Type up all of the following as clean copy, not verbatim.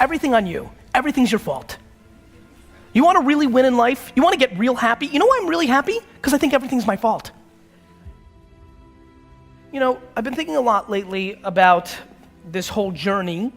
everything on you. Everything's your fault. You wanna really win in life? You wanna get real happy? You know why I'm really happy? Because I think everything's my fault. You know, I've been thinking a lot lately about this whole journey,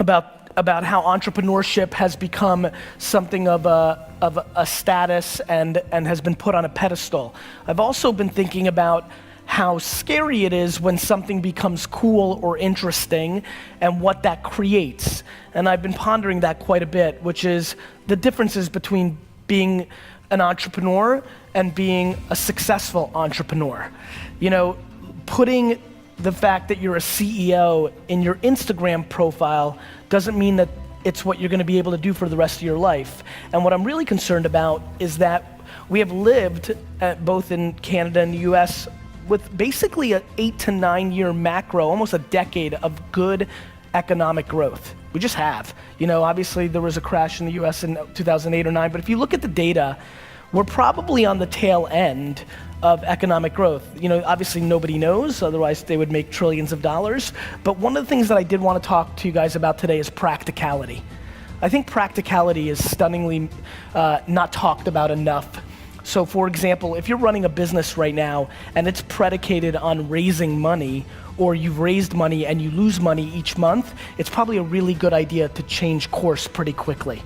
about how entrepreneurship has become something of a status and has been put on a pedestal. I've also been thinking about how scary it is when something becomes cool or interesting and what that creates. And I've been pondering that quite a bit, which is the differences between being an entrepreneur and being a successful entrepreneur. You know, putting the fact that you're a CEO in your Instagram profile doesn't mean that it's what you're gonna be able to do for the rest of your life. And what I'm really concerned about is that we have lived, both in Canada and the US, with basically an 8 to 9 year macro, almost a decade of good economic growth. We just have. You know, obviously there was a crash in the US in 2008 or 9, but if you look at the data, we're probably on the tail end of economic growth. You know, obviously nobody knows, otherwise they would make trillions of dollars. But one of the things that I did want to talk to you guys about today is practicality. I think practicality is stunningly not talked about enough. So for example, if you're running a business right now and it's predicated on raising money, or you've raised money and you lose money each month, it's probably a really good idea to change course pretty quickly.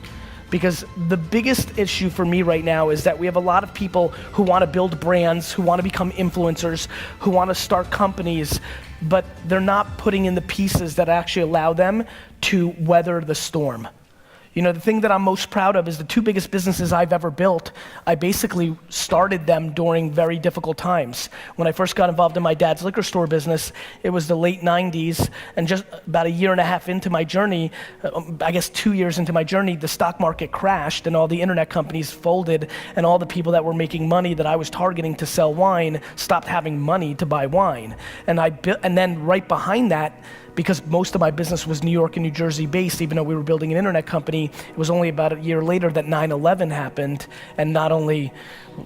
Because the biggest issue for me right now is that we have a lot of people who want to build brands, who want to become influencers, who want to start companies, but they're not putting in the pieces that actually allow them to weather the storm. You know, the thing that I'm most proud of is the 2 biggest businesses I've ever built, I basically started them during very difficult times. When I first got involved in my dad's liquor store business, it was the late 90s, and just about a year and a half into my journey, I guess 2 years into my journey, the stock market crashed and all the internet companies folded, and all the people that were making money that I was targeting to sell wine stopped having money to buy wine. And then right behind that, because most of my business was New York and New Jersey based, even though we were building an internet company, it was only about a year later that 9/11 happened, and not only,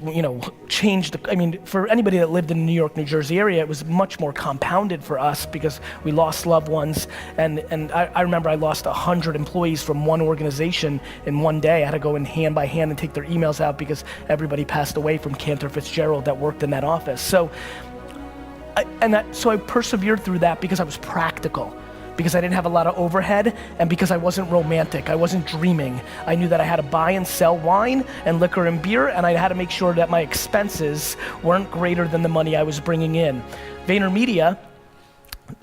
you know, changed, I mean, for anybody that lived in the New York, New Jersey area, it was much more compounded for us because we lost loved ones, and I remember I lost 100 employees from one organization in one day. I had to go in hand by hand and take their emails out because everybody passed away from Cantor Fitzgerald that worked in that office. So I persevered through that because I was practical, because I didn't have a lot of overhead, and because I wasn't romantic, I wasn't dreaming. I knew that I had to buy and sell wine and liquor and beer, and I had to make sure that my expenses weren't greater than the money I was bringing in. VaynerMedia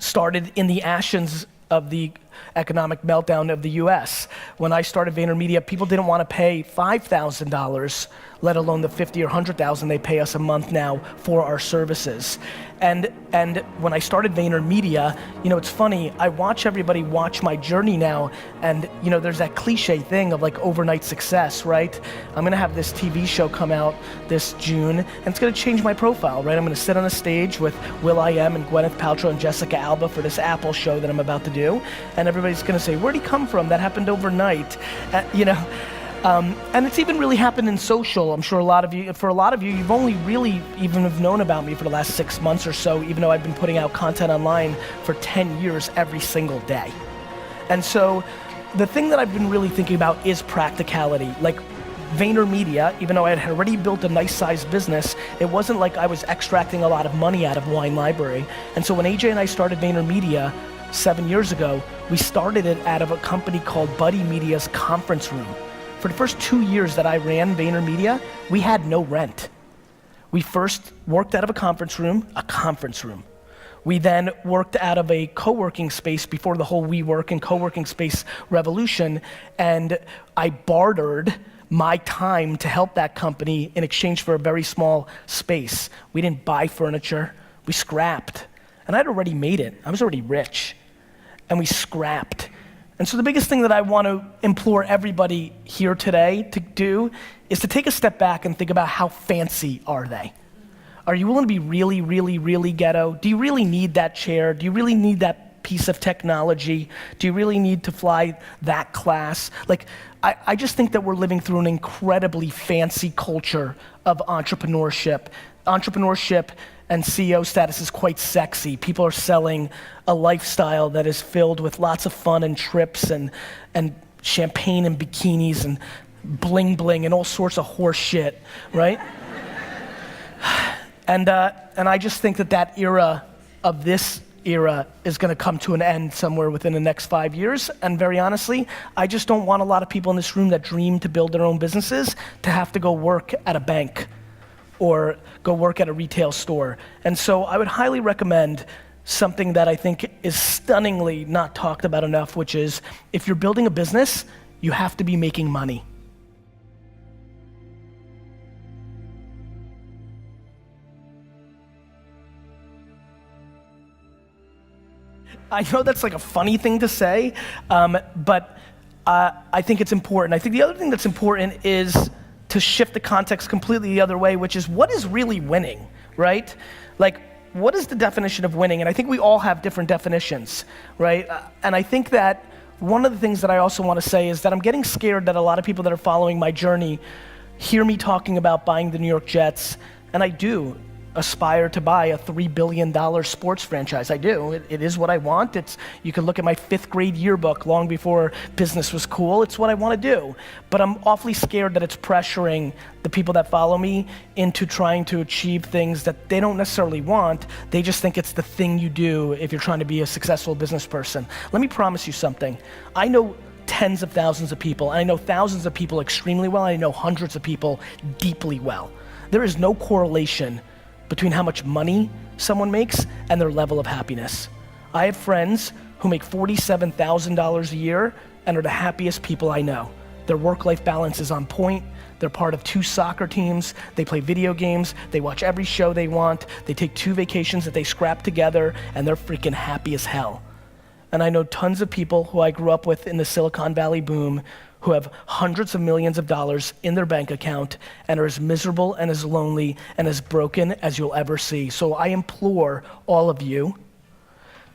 started in the ashes of the economic meltdown of the US. When I started VaynerMedia, people didn't want to pay $5,000, let alone the $50,000 or $100,000 they pay us a month now for our services. And when I started VaynerMedia, you know, it's funny, I watch everybody watch my journey now, and you know, there's that cliche thing of like overnight success, right? I'm gonna have this TV show come out this June, and it's gonna change my profile, right? I'm gonna sit on a stage with Will.i.am and Gwyneth Paltrow and Jessica Alba for this Apple show that I'm about to do, and everybody's gonna say, where'd he come from? That happened overnight, you know? And it's even really happened in social. I'm sure for a lot of you, you've only really even have known about me for the last 6 months or so, even though I've been putting out content online for 10 years every single day. And so the thing that I've been really thinking about is practicality. Like VaynerMedia, even though I had already built a nice sized business, it wasn't like I was extracting a lot of money out of Wine Library. And so when AJ and I started VaynerMedia 7 years ago, we started it out of a company called Buddy Media's conference room. For the first 2 years that I ran VaynerMedia, we had no rent. We first worked out of a conference room. We then worked out of a co-working space before the whole WeWork and co-working space revolution, and I bartered my time to help that company in exchange for a very small space. We didn't buy furniture, we scrapped. And I'd already made it, I was already rich, and we scrapped. And so the biggest thing that I want to implore everybody here today to do is to take a step back and think about how fancy are they? Are you willing to be really, really, really ghetto? Do you really need that chair? Do you really need that piece of technology? Do you really need to fly that class? Like, I just think that we're living through an incredibly fancy culture of entrepreneurship. Entrepreneurship and CEO status is quite sexy. People are selling a lifestyle that is filled with lots of fun and trips and champagne and bikinis and bling bling and all sorts of horse shit, right? And I just think that era of this era is gonna come to an end somewhere within the next 5 years. And very honestly, I just don't want a lot of people in this room that dream to build their own businesses to have to go work at a bank or go work at a retail store. And so I would highly recommend something that I think is stunningly not talked about enough, which is if you're building a business, you have to be making money. I know that's like a funny thing to say, but I think it's important. I think the other thing that's important is to shift the context completely the other way, which is what is really winning, right? Like, what is the definition of winning? And I think we all have different definitions, right? And I think that one of the things that I also want to say is that I'm getting scared that a lot of people that are following my journey hear me talking about buying the New York Jets, and I do aspire to buy a $3 billion sports franchise. I do. It is what I want. You can look at my 5th grade yearbook long before business was cool. It's what I want to do. But I'm awfully scared that it's pressuring the people that follow me into trying to achieve things that they don't necessarily want. They just think it's the thing you do if you're trying to be a successful business person. Let me promise you something. I know tens of thousands of people, and I know thousands of people extremely well, and I know hundreds of people deeply well. There is no correlation between how much money someone makes and their level of happiness. I have friends who make $47,000 a year and are the happiest people I know. Their work-life balance is on point. They're part of 2 soccer teams. They play video games. They watch every show they want. They take 2 vacations that they scrap together, and they're freaking happy as hell. And I know tons of people who I grew up with in the Silicon Valley boom who have hundreds of millions of dollars in their bank account and are as miserable and as lonely and as broken as you'll ever see. So I implore all of you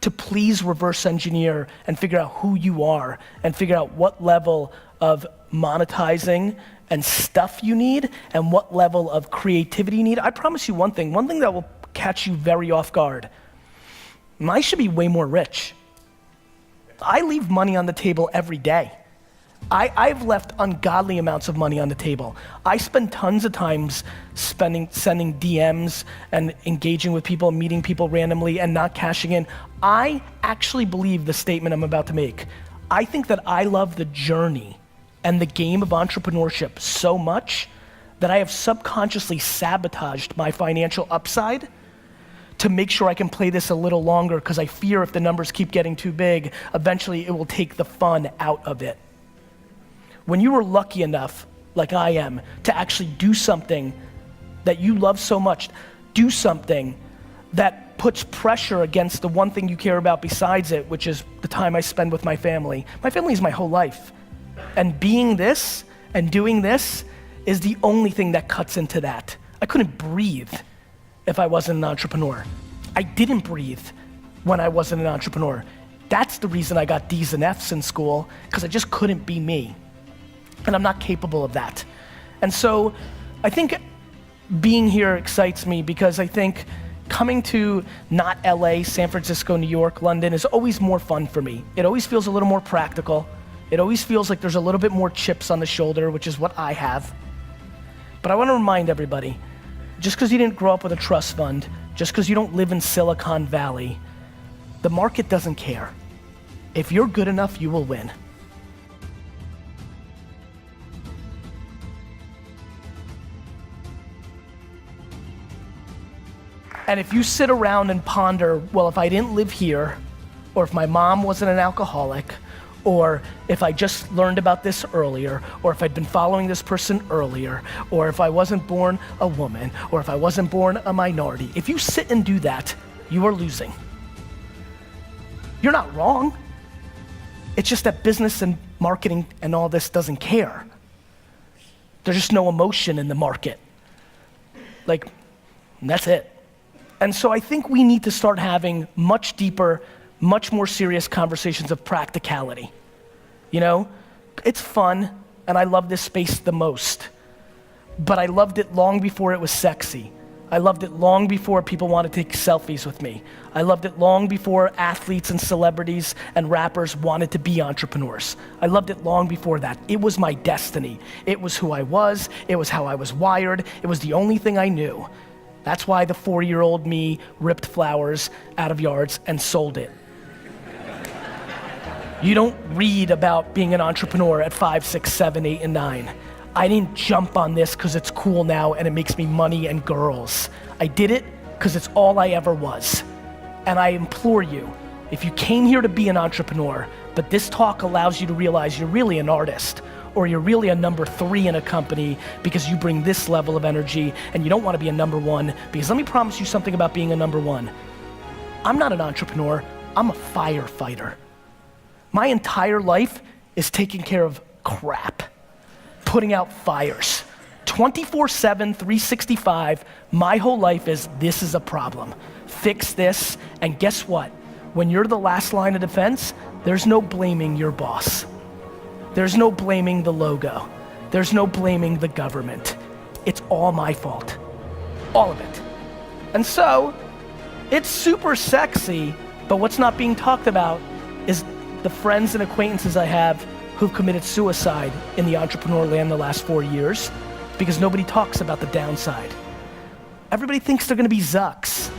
to please reverse engineer and figure out who you are and figure out what level of monetizing and stuff you need and what level of creativity you need. I promise you one thing that will catch you very off guard. I should be way more rich. I leave money on the table every day. I've left ungodly amounts of money on the table. I spend tons of times sending DMs and engaging with people, meeting people randomly and not cashing in. I actually believe the statement I'm about to make. I think that I love the journey and the game of entrepreneurship so much that I have subconsciously sabotaged my financial upside to make sure I can play this a little longer because I fear if the numbers keep getting too big, eventually it will take the fun out of it. When you are lucky enough, like I am, to actually do something that you love so much, do something that puts pressure against the one thing you care about besides it, which is the time I spend with my family. My family is my whole life. And being this and doing this is the only thing that cuts into that. I couldn't breathe if I wasn't an entrepreneur. I didn't breathe when I wasn't an entrepreneur. That's the reason I got D's and F's in school, because I just couldn't be me. And I'm not capable of that. And so I think being here excites me because I think coming to not LA, San Francisco, New York, London is always more fun for me. It always feels a little more practical. It always feels like there's a little bit more chips on the shoulder, which is what I have. But I want to remind everybody, just because you didn't grow up with a trust fund, just because you don't live in Silicon Valley, the market doesn't care. If you're good enough, you will win. And if you sit around and ponder, well, if I didn't live here, or if my mom wasn't an alcoholic, or if I just learned about this earlier, or if I'd been following this person earlier, or if I wasn't born a woman, or if I wasn't born a minority, if you sit and do that, you are losing. You're not wrong. It's just that business and marketing and all this doesn't care. There's just no emotion in the market. Like, that's it. And so I think we need to start having much deeper, much more serious conversations of practicality. You know, it's fun, and I love this space the most, but I loved it long before it was sexy. I loved it long before people wanted to take selfies with me. I loved it long before athletes and celebrities and rappers wanted to be entrepreneurs. I loved it long before that. It was my destiny. It was who I was. It was how I was wired. It was the only thing I knew. That's why the 4-year-old me ripped flowers out of yards and sold it. You don't read about being an entrepreneur at 5, 6, 7, 8, and 9. I didn't jump on this because it's cool now and it makes me money and girls. I did it because it's all I ever was. And I implore you, if you came here to be an entrepreneur, but this talk allows you to realize you're really an artist, or you're really a number 3 in a company because you bring this level of energy and you don't want to be a number 1, because let me promise you something about being a number 1. I'm not an entrepreneur, I'm a firefighter. My entire life is taking care of crap, putting out fires. 24/7, 365, my whole life is, this is a problem. Fix this, and guess what? When you're the last line of defense, there's no blaming your boss. There's no blaming the logo. There's no blaming the government. It's all my fault. All of it. And so, it's super sexy, but what's not being talked about is the friends and acquaintances I have who've committed suicide in the entrepreneur land the last 4 years, because nobody talks about the downside. Everybody thinks they're gonna be Zucks.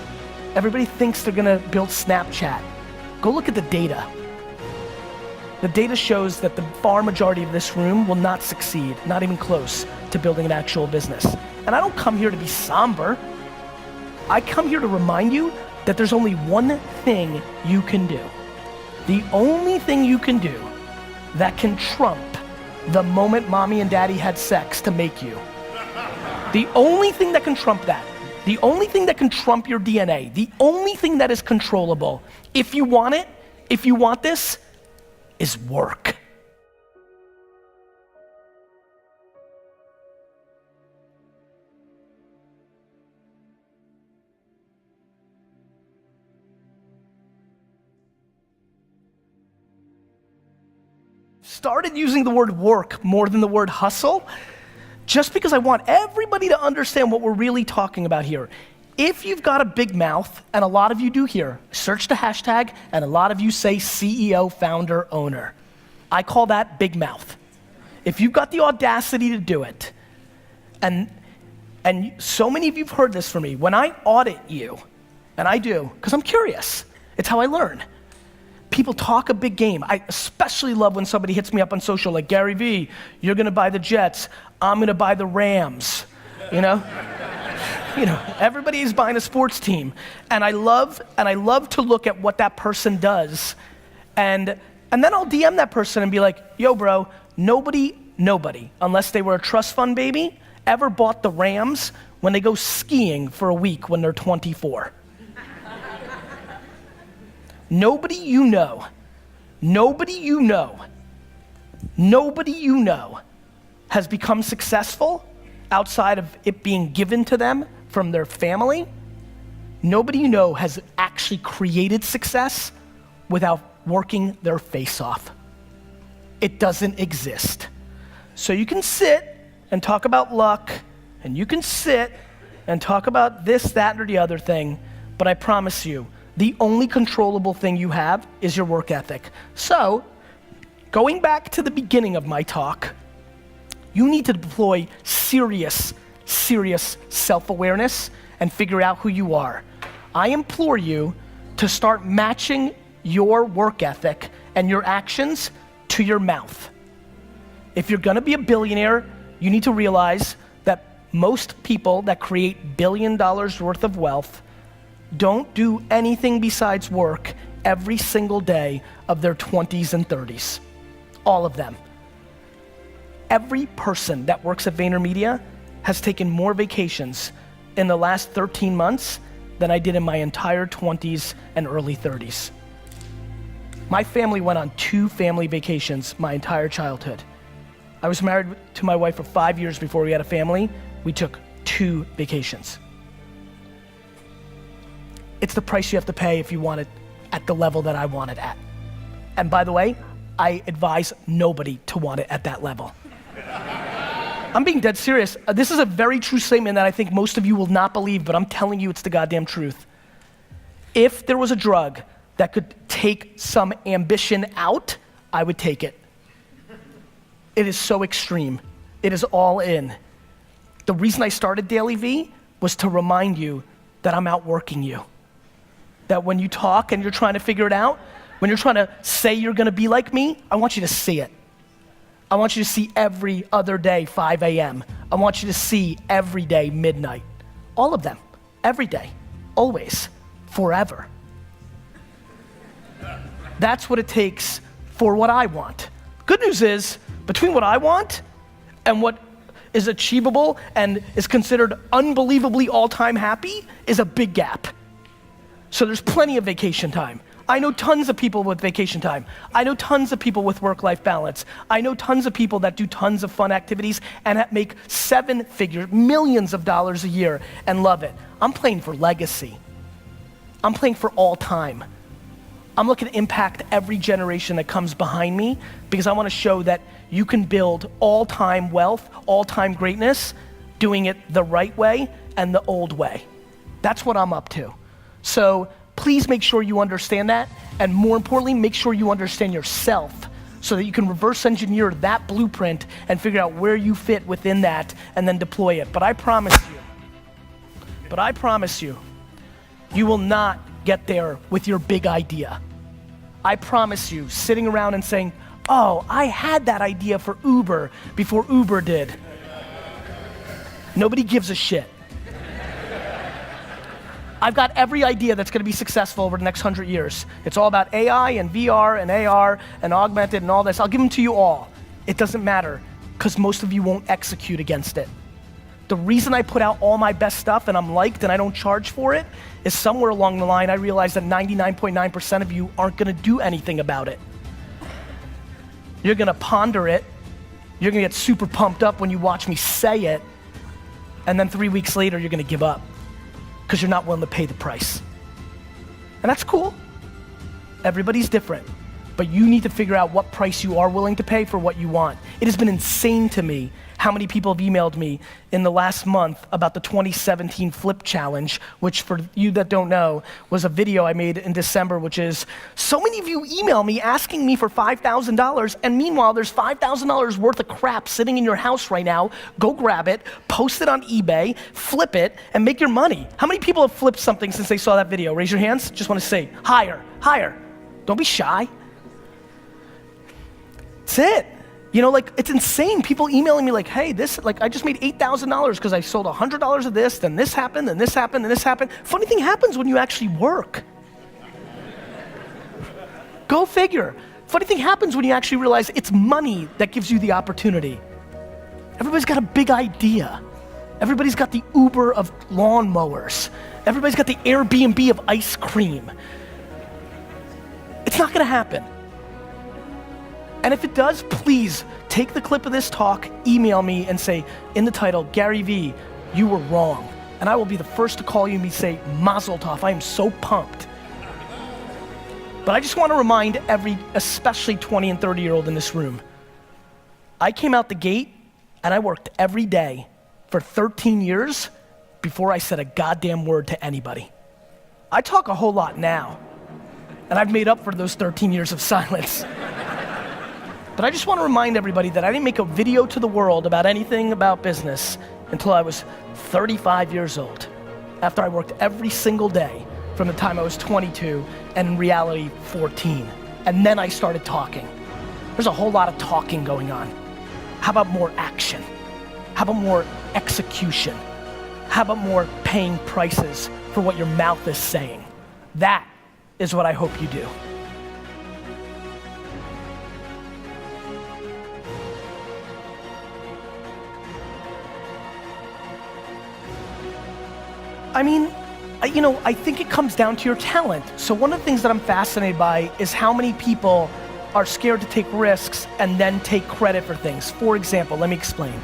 Everybody thinks they're gonna build Snapchat. Go look at the data. The data shows that the far majority of this room will not succeed, not even close to building an actual business. And I don't come here to be somber. I come here to remind you that there's only one thing you can do. The only thing you can do that can trump the moment mommy and daddy had sex to make you. The only thing that can trump that, the only thing that can trump your DNA, the only thing that is controllable, if you want it, if you want this, is work. Started using the word work more than the word hustle, just because I want everybody to understand what we're really talking about here. If you've got a big mouth, and a lot of you do here, search the hashtag, and a lot of you say CEO, founder, owner. I call that big mouth. If you've got the audacity to do it, and so many of you have heard this from me, when I audit you, and I do, because I'm curious, it's how I learn. People talk a big game. I especially love when somebody hits me up on social like, Gary Vee, you're gonna buy the Jets, I'm gonna buy the Rams, you know? Everybody's buying a sports team. And I love to look at what that person does. And then I'll DM that person and be like, yo bro, nobody, unless they were a trust fund baby, ever bought the Rams when they go skiing for a week when they're 24. Nobody you know has become successful outside of it being given to them from their family. Nobody you know has actually created success without working their face off. It doesn't exist. So you can sit and talk about luck, and you can sit and talk about this, that, or the other thing, but I promise you, the only controllable thing you have is your work ethic. So, going back to the beginning of my talk, you need to deploy serious self-awareness and figure out who you are. I implore you to start matching your work ethic and your actions to your mouth. If you're gonna be a billionaire, you need to realize that most people that create $1 billion worth of wealth don't do anything besides work every single day of their 20s and 30s. All of them. Every person that works at VaynerMedia has taken more vacations in the last 13 months than I did in my entire 20s and early 30s. My family went on 2 family vacations my entire childhood. I was married to my wife for 5 years before we had a family. We took 2 vacations. It's the price you have to pay if you want it at the level that I want it at. And by the way, I advise nobody to want it at that level. I'm being dead serious. This is a very true statement that I think most of you will not believe, but I'm telling you it's the goddamn truth. If there was a drug that could take some ambition out, I would take it. It is so extreme. It is all in. The reason I started Daily V was to remind you that I'm outworking you. That when you talk and you're trying to figure it out, when you're trying to say you're gonna be like me, I want you to see it. I want you to see every other day, 5 a.m. I want you to see every day, midnight. All of them, every day, always, forever. That's what it takes for what I want. Good news is, between what I want and what is achievable and is considered unbelievably all-time happy is a big gap. So there's plenty of vacation time. I know tons of people with vacation time. I know tons of people with work-life balance. I know tons of people that do tons of fun activities and make seven figures, millions of dollars a year and love it. I'm playing for legacy. I'm playing for all time. I'm looking to impact every generation that comes behind me because I want to show that you can build all-time wealth, all-time greatness, doing it the right way and the old way. That's what I'm up to. So please make sure you understand that, and more importantly, make sure you understand yourself so that you can reverse engineer that blueprint and figure out where you fit within that and then deploy it. But I promise you, you will not get there with your big idea. I promise you, sitting around and saying, oh, I had that idea for Uber before Uber did. Nobody gives a shit. I've got every idea that's gonna be successful over the next 100 years. It's all about AI and VR and AR and augmented and all this. I'll give them to you all. It doesn't matter, because most of you won't execute against it. The reason I put out all my best stuff and I'm liked and I don't charge for it is somewhere along the line I realized that 99.9% of you aren't gonna do anything about it. You're gonna ponder it, you're gonna get super pumped up when you watch me say it, and then 3 weeks later you're gonna give up because you're not willing to pay the price. And that's cool. Everybody's different, but you need to figure out what price you are willing to pay for what you want. It has been insane to me how many people have emailed me in the last month about the 2017 Flip Challenge, which for you that don't know, was a video I made in December, which is, so many of you email me asking me for $5,000, and meanwhile there's $5,000 worth of crap sitting in your house right now. Go grab it, post it on eBay, flip it, and make your money. How many people have flipped something since they saw that video? Raise your hands, just wanna say, higher, higher. Don't be shy. That's it. You know, like, it's insane. People emailing me like, hey, I just made $8,000 because I sold $100 of this, then this happened, then this happened, then this happened. Funny thing happens when you actually work. Go figure. Funny thing happens when you actually realize it's money that gives you the opportunity. Everybody's got a big idea. Everybody's got the Uber of lawnmowers. Everybody's got the Airbnb of ice cream. It's not gonna happen. And if it does, please take the clip of this talk, email me and say in the title, Gary V, you were wrong. And I will be the first to call you and say, Mazel Tov, I am so pumped. But I just want to remind especially 20 and 30-year-old in this room, I came out the gate and I worked every day for 13 years before I said a goddamn word to anybody. I talk a whole lot now, and I've made up for those 13 years of silence. But I just want to remind everybody that I didn't make a video to the world about anything about business until I was 35 years old, after I worked every single day from the time I was 22 and in reality 14. And then I started talking. There's a whole lot of talking going on. How about more action? How about more execution? How about more paying prices for what your mouth is saying? That is what I hope you do. I mean, I think it comes down to your talent. So one of the things that I'm fascinated by is how many people are scared to take risks and then take credit for things. For example, let me explain.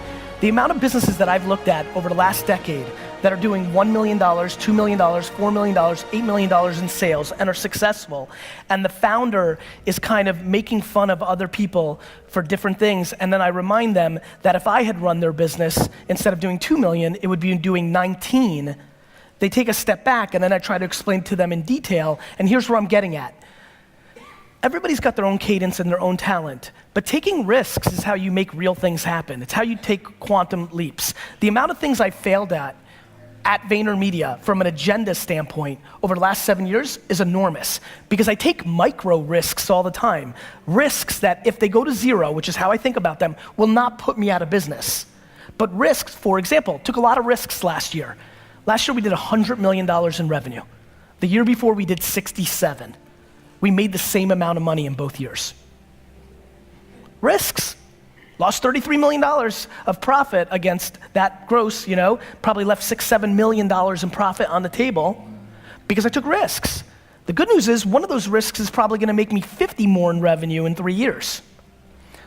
The amount of businesses that I've looked at over the last decade that are doing $1 million, $2 million, $4 million, $8 million in sales and are successful, and the founder is kind of making fun of other people for different things, and then I remind them that if I had run their business, instead of doing 2 million, it would be doing 19. They take a step back, and then I try to explain to them in detail, and here's where I'm getting at. Everybody's got their own cadence and their own talent, but taking risks is how you make real things happen. It's how you take quantum leaps. The amount of things I failed at VaynerMedia from an agenda standpoint over the last 7 years is enormous, because I take micro risks all the time. Risks that if they go to zero, which is how I think about them, will not put me out of business. But risks, for example, took a lot of risks last year. Last year we did $100 million in revenue. The year before we did 67. We made the same amount of money in both years. Risks. Lost $33 million of profit against that gross, probably left $6-7 million in profit on the table because I took risks. The good news is one of those risks is probably gonna make me 50 more in revenue in 3 years.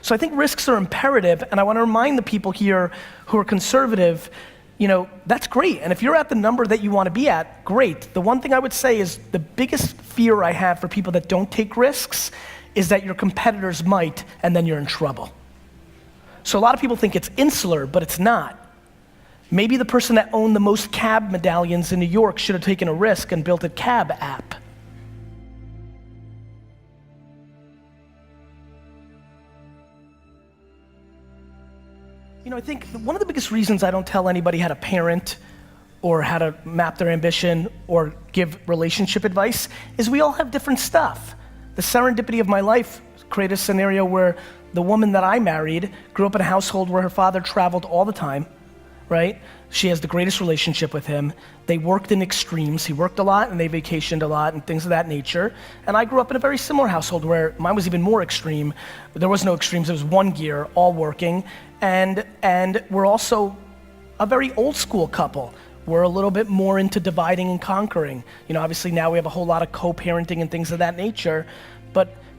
So I think risks are imperative, and I wanna remind the people here who are conservative, that's great. And if you're at the number that you wanna be at, great. The one thing I would say is the biggest fear I have for people that don't take risks is that your competitors might, and then you're in trouble. So a lot of people think it's insular, but it's not. Maybe the person that owned the most cab medallions in New York should have taken a risk and built a cab app. I think one of the biggest reasons I don't tell anybody how to parent or how to map their ambition or give relationship advice is we all have different stuff. The serendipity of my life created a scenario where the woman that I married grew up in a household where her father traveled all the time, right? She has the greatest relationship with him. They worked in extremes. He worked a lot and they vacationed a lot and things of that nature. And I grew up in a very similar household where mine was even more extreme. There was no extremes, it was one gear, all working. And we're also a very old school couple. We're a little bit more into dividing and conquering. Obviously now we have a whole lot of co-parenting and things of that nature,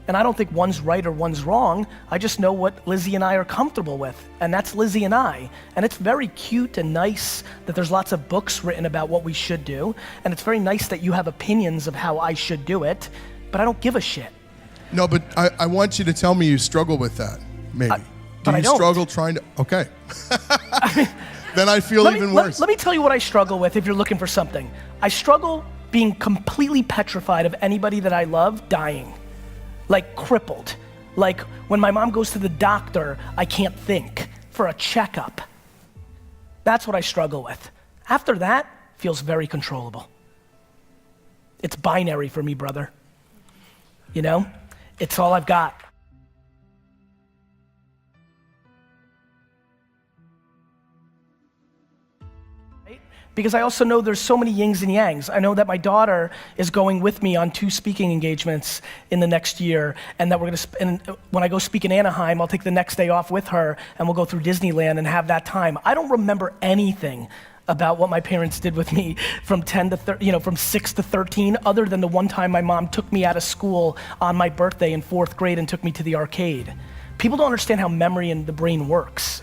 and I don't think one's right or one's wrong. I just know what Lizzie and I are comfortable with, and that's Lizzie and I. And it's very cute and nice that there's lots of books written about what we should do, and it's very nice that you have opinions of how I should do it, but I don't give a shit. No, but I want you to tell me you struggle with that, maybe. Do you struggle trying to, okay. Then I feel even worse. Let me tell you what I struggle with if you're looking for something. I struggle being completely petrified of anybody that I love dying. Like crippled. Like when my mom goes to the doctor, I can't think for a checkup. That's what I struggle with. After that, feels very controllable. It's binary for me, brother. It's all I've got. Because I also know there's so many yings and yangs. I know that my daughter is going with me on 2 speaking engagements in the next year, and that when I go speak in Anaheim, I'll take the next day off with her, and we'll go through Disneyland and have that time. I don't remember anything about what my parents did with me from 6 to 13, other than the one time my mom took me out of school on my birthday in 4th grade and took me to the arcade. People don't understand how memory and the brain works.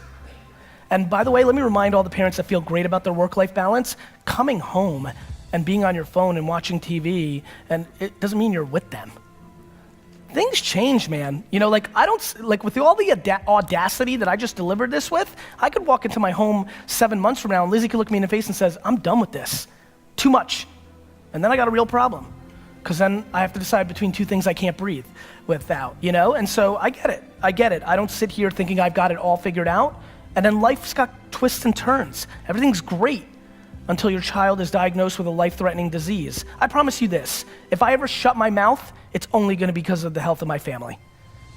And by the way, let me remind all the parents that feel great about their work-life balance, coming home and being on your phone and watching TV, and it doesn't mean you're with them. Things change, man. With all the audacity that I just delivered this with, I could walk into my home 7 months from now and Lizzie could look me in the face and says, I'm done with this. Too much. And then I got a real problem. Because then I have to decide between 2 things I can't breathe without, And so I get it. I don't sit here thinking I've got it all figured out. And then life's got twists and turns. Everything's great until your child is diagnosed with a life-threatening disease. I promise you this, if I ever shut my mouth, it's only gonna be because of the health of my family.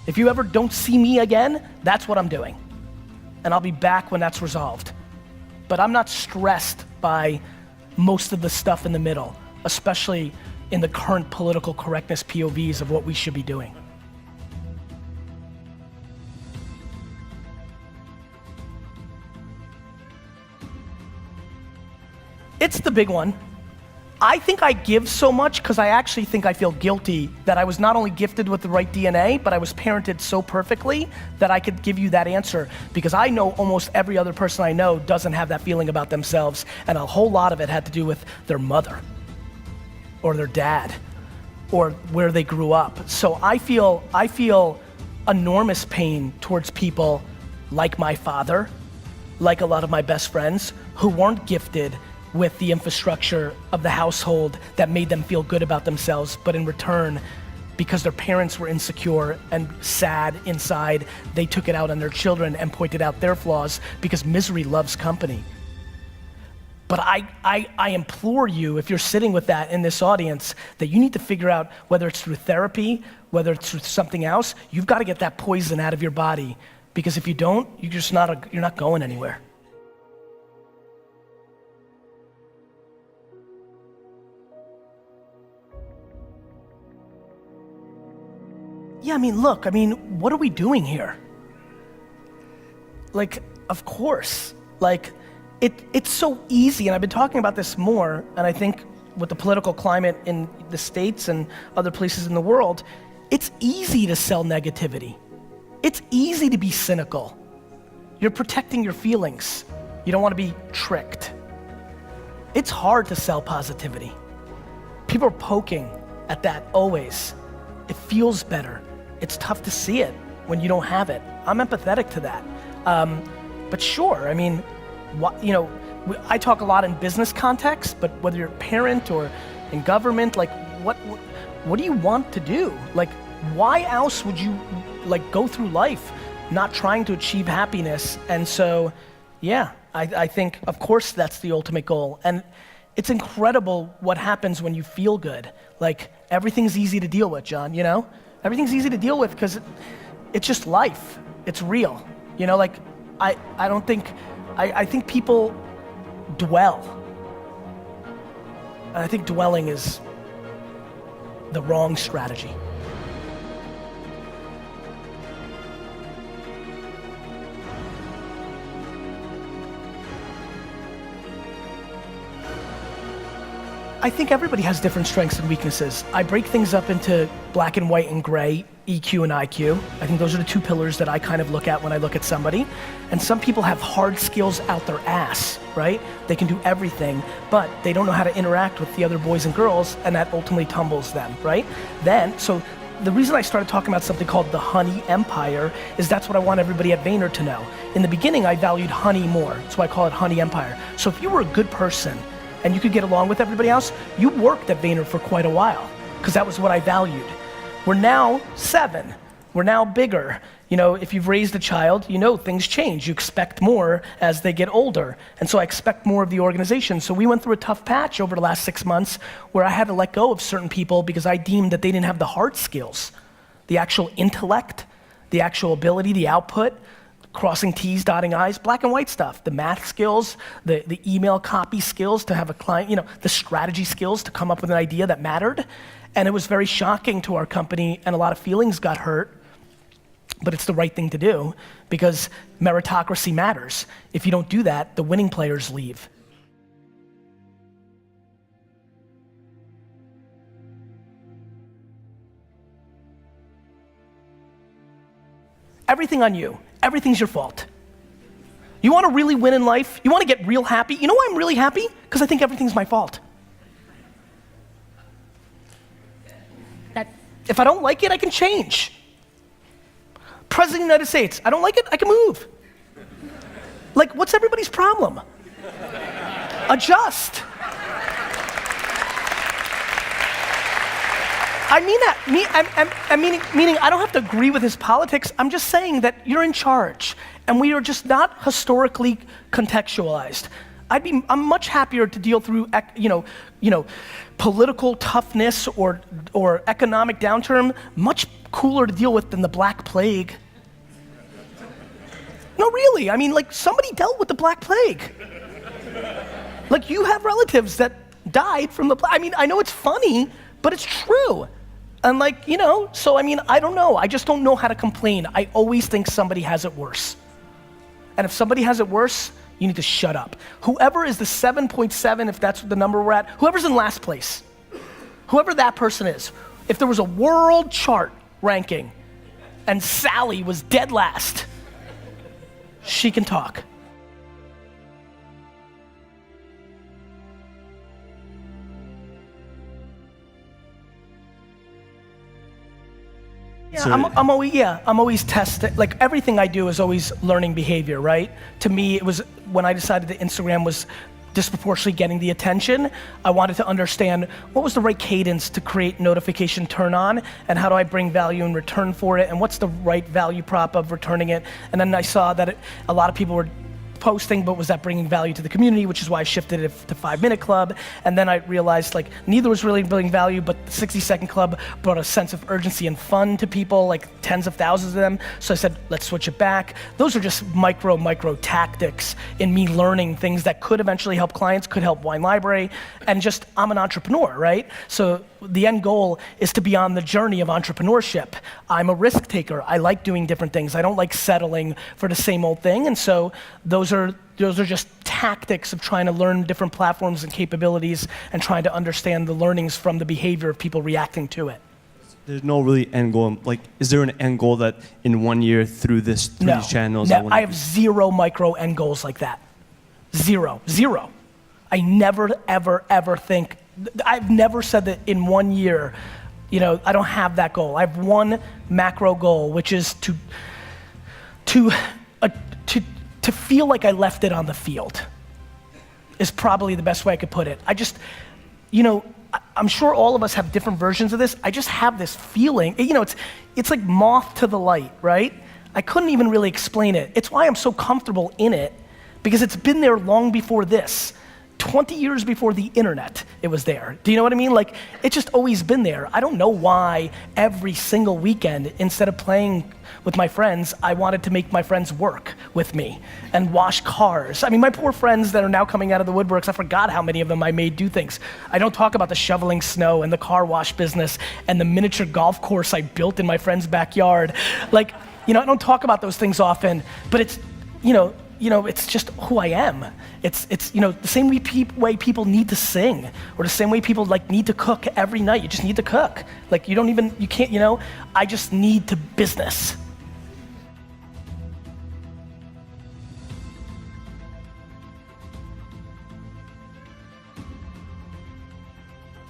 If you ever don't see me again, that's what I'm doing. And I'll be back when that's resolved. But I'm not stressed by most of the stuff in the middle, especially in the current political correctness POVs of what we should be doing. It's the big one. I think I give so much because I actually think I feel guilty that I was not only gifted with the right DNA, but I was parented so perfectly that I could give you that answer, because I know almost every other person I know doesn't have that feeling about themselves, and a whole lot of it had to do with their mother or their dad or where they grew up. So I feel enormous pain towards people like my father, like a lot of my best friends who weren't gifted with the infrastructure of the household that made them feel good about themselves, but in return, because their parents were insecure and sad inside, they took it out on their children and pointed out their flaws, because misery loves company. But I implore you, if you're sitting with that in this audience, that you need to figure out, whether it's through therapy, whether it's through something else, you've got to get that poison out of your body, because if you don't, you're not going anywhere. Yeah, look, what are we doing here? Like, of course, like, it's so easy, and I've been talking about this more, and I think with the political climate in the States and other places in the world, it's easy to sell negativity. It's easy to be cynical. You're protecting your feelings. You don't want to be tricked. It's hard to sell positivity. People are poking at that always. It feels better. It's tough to see it when you don't have it. I'm empathetic to that. But sure, I talk a lot in business context, but whether you're a parent or in government, like what do you want to do? Like, why else would you go through life not trying to achieve happiness? And so, yeah, I think, of course, that's the ultimate goal. And it's incredible what happens when you feel good. Like, everything's easy to deal with, John, Everything's easy to deal with because it's just life. It's real. I think people dwell. And I think dwelling is the wrong strategy. I think everybody has different strengths and weaknesses. I break things up into black and white and gray, EQ and IQ. I think those are the two pillars that I kind of look at when I look at somebody. And some people have hard skills out their ass, right? They can do everything, but they don't know how to interact with the other boys and girls, and that ultimately tumbles them, right? So the reason I started talking about something called the honey empire is that's what I want everybody at Vayner to know. In the beginning, I valued honey more. That's why I call it honey empire. So if you were a good person, and you could get along with everybody else, you worked at Vayner for quite a while, because that was what I valued. We're now 7. We're now bigger. If you've raised a child, things change. You expect more as they get older. And so I expect more of the organization. So we went through a tough patch over the last 6 months where I had to let go of certain people because I deemed that they didn't have the hard skills, the actual intellect, the actual ability, the output, crossing T's, dotting I's, black and white stuff, the math skills, the email copy skills to have a client, the strategy skills to come up with an idea that mattered. And it was very shocking to our company, and a lot of feelings got hurt, but it's the right thing to do because meritocracy matters. If you don't do that, the winning players leave. Everything on you. Everything's your fault. You want to really win in life? You want to get real happy? You know why I'm really happy? Because I think everything's my fault. If I don't like it, I can change. President of the United States, I don't like it, I can move. Like, what's everybody's problem? Adjust. I mean that. Meaning I don't have to agree with his politics. I'm just saying that you're in charge, and we are just not historically contextualized. I'm much happier to deal through, political toughness or economic downturn. Much cooler to deal with than the Black Plague. No, really. Somebody dealt with the Black Plague. Like, you have relatives that died from the Plague. I know it's funny, but it's true. And so I don't know. I just don't know how to complain. I always think somebody has it worse. And if somebody has it worse, you need to shut up. Whoever is the 7.7, if that's the number we're at, whoever's in last place, whoever that person is, if there was a world chart ranking and Sally was dead last, she can talk. Yeah, I'm always testing, like everything I do is always learning behavior, right? To me, it was, when I decided that Instagram was disproportionately getting the attention, I wanted to understand what was the right cadence to create notification turn on, and how do I bring value in return for it, and what's the right value prop of returning it. And then I saw that a lot of people were posting, but was that bringing value to the community, which is why I shifted it to 5 Minute Club. And then I realized like neither was really bringing value, but the 60-second club brought a sense of urgency and fun to people, like tens of thousands of them. So I said, let's switch it back. Those are just micro tactics in me learning things that could eventually help clients, could help Wine Library, and just, I'm an entrepreneur, right? So the end goal is to be on the journey of entrepreneurship. I'm a risk taker. I like doing different things. I don't like settling for the same old thing. And so those are just tactics of trying to learn different platforms and capabilities and trying to understand the learnings from the behavior of people reacting to it. There's no really end goal. Like, is there an end goal that in 1 year through these channels? No, I have zero micro end goals like that. Zero. I never, ever think, I've never said that in 1 year, I don't have that goal. I have one macro goal, which is to feel like I left it on the field, is probably the best way I could put it. I'm sure all of us have different versions of this. I just have this feeling, it's like moth to the light, right? I couldn't even really explain it. It's why I'm so comfortable in it, because it's been there long before this. 20 years before the internet, it was there. Do you know what I mean? Like, it's just always been there. I don't know why every single weekend, instead of playing with my friends, I wanted to make my friends work with me and wash cars. I mean, my poor friends that are now coming out of the woodworks, I forgot how many of them I made do things. I don't talk about the shoveling snow and the car wash business and the miniature golf course I built in my friend's backyard. Like, I don't talk about those things often, but it's, it's just who I am. It's the same way people need to sing, or the same way people need to cook every night. You just need to cook. Like you can't, I just need to business.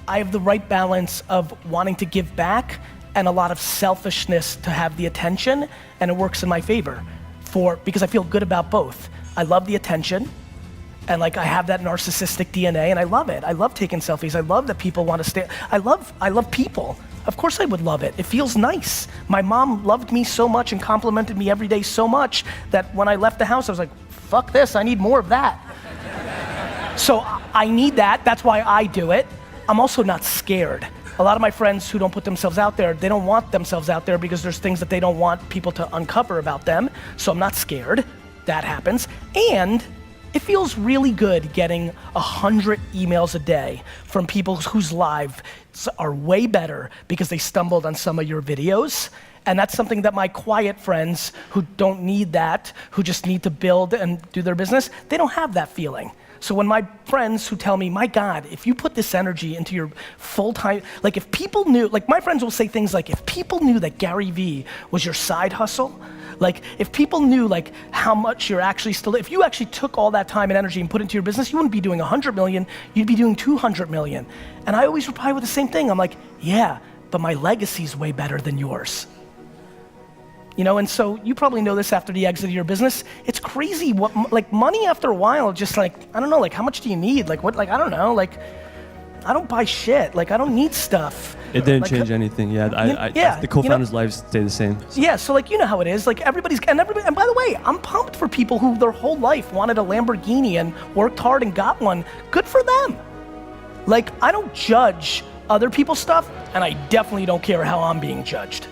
I have the right balance of wanting to give back and a lot of selfishness to have the attention, and it works in my favor because I feel good about both. I love the attention, and I have that narcissistic DNA, and I love it. I love taking selfies. I love that people want to stay. I love people. Of course I would love it. It feels nice. My mom loved me so much and complimented me every day so much that when I left the house, I was like, fuck this, I need more of that. So I need that. That's why I do it. I'm also not scared. A lot of my friends who don't put themselves out there, they don't want themselves out there because there's things that they don't want people to uncover about them. So I'm not scared. That happens. And it feels really good getting 100 emails a day from people whose lives are way better because they stumbled on some of your videos. And that's something that my quiet friends who don't need that, who just need to build and do their business, they don't have that feeling. So when my friends who tell me, my God, if you put this energy into your full-time, if people knew, my friends will say things like, if people knew that Gary Vee was your side hustle, if people knew how much you're actually still, if you actually took all that time and energy and put it into your business, you wouldn't be doing 100 million, you'd be doing 200 million. And I always reply with the same thing. I'm like, yeah, but my legacy's way better than yours. And so you probably know this after the exit of your business. It's crazy what, money after a while, just I don't know, how much do you need? I don't know, I don't buy shit. I don't need stuff. It didn't change anything. Yeah, the co-founders' lives stay the same. So. Yeah, so you know how it is. Everybody, and by the way, I'm pumped for people who their whole life wanted a Lamborghini and worked hard and got one. Good for them. I don't judge other people's stuff, and I definitely don't care how I'm being judged.